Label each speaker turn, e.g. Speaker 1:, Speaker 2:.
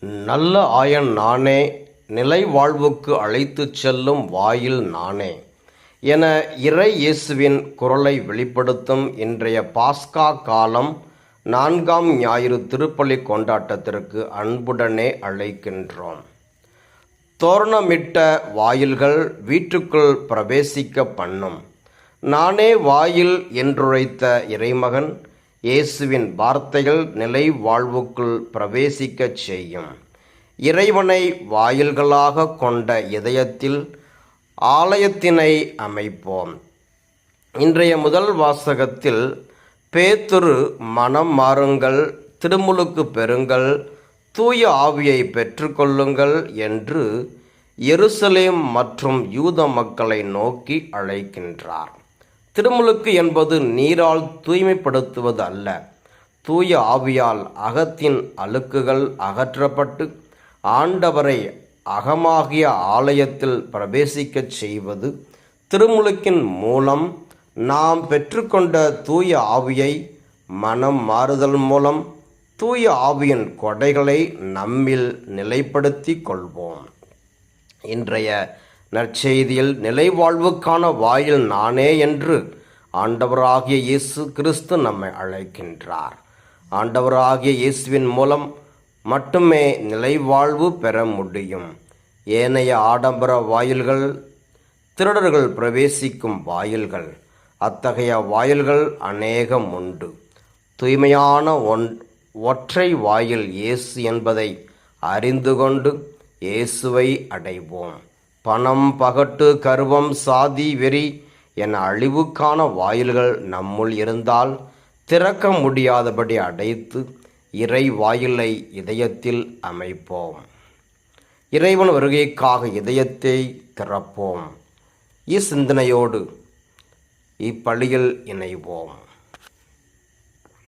Speaker 1: நல்ல ஆயன் நானே, நிலை வாழ்வுக்கு அழைத்துச் செல்லும் வாயில் நானே என இறை இயேசுவின் குரலை வெளிப்படுத்தும் இன்றைய பாஸ்கா காலம் 4ஆம் ஞாயிறு திருப்பலி கொண்டாட்டத்திற்கு அன்புடனே அழைக்கின்றோம். தோரணமிட்ட வாயில்கள் வீட்டுக்குள் பிரவேசிக்க பண்ணும். நானே வாயில் என்றுரைத்த இறைமகன் இயேசுவின் வார்த்தைகள் நிலை வாழ்வுக்குள் பிரவேசிக்கச் செய்யும். இறைவனை வாயில்களாக கொண்ட இதயத்தில் ஆலயத்தினை அமைப்போம். இன்றைய முதல் வாசகத்தில் பேதுரு மனம் மாறுங்கள், திருமுழுக்கு பெறுங்கள், தூய ஆவியை பெற்றுக்கொள்ளுங்கள் என்று எருசலேம் மற்றும் யூத மக்களை நோக்கி அழைக்கின்றார். திருமுழுக்கு என்பது நீரால் தூய்மைப்படுத்துவது அல்ல, தூய ஆவியால் அகத்தின் அழுக்குகள் அகற்றப்பட்டு ஆண்டவரை அகமாகிய ஆலயத்தில் பிரவேசிக்கச் செய்வது. திருமுழுக்கின் மூலம் நாம் பெற்றுக்கொண்ட தூய ஆவியை மனம் மாறுதல் மூலம் தூய ஆவியின் கொடைகளை நம்மில் நிலைப்படுத்தி கொள்வோம். இன்றைய நற்செய்தியில் நிலைவாழ்வுக்கான வாயில் நானே என்று ஆண்டவராகிய இயேசு கிறிஸ்து நம்மை அழைக்கின்றார். ஆண்டவராகிய இயேசுவின் மூலம் மட்டுமே நிலைவாழ்வு பெற முடியும். ஏனைய ஆடம்பர வாயில்கள் திருடர்கள் பிரவேசிக்கும் வாயில்கள். அத்தகைய வாயில்கள் அநேகம் உண்டு. தூய்மையான ஒற்றை வாயில் இயேசு என்பதை அறிந்து கொண்டு இயேசுவை அடைவோம். பணம், பகட்டு, கர்வம், சாதி, வெறி என அழிவுக்கான வாயில்கள் நம்முள் இருந்தால் திறக்க முடியாதபடி அடைத்து இறை வாயிலை இதயத்தில் அமைப்போம். இறைவன் வருகைக்காக இதயத்தை திறப்போம். இச்சிந்தனையோடு இப்பலியில் இணைவோம்.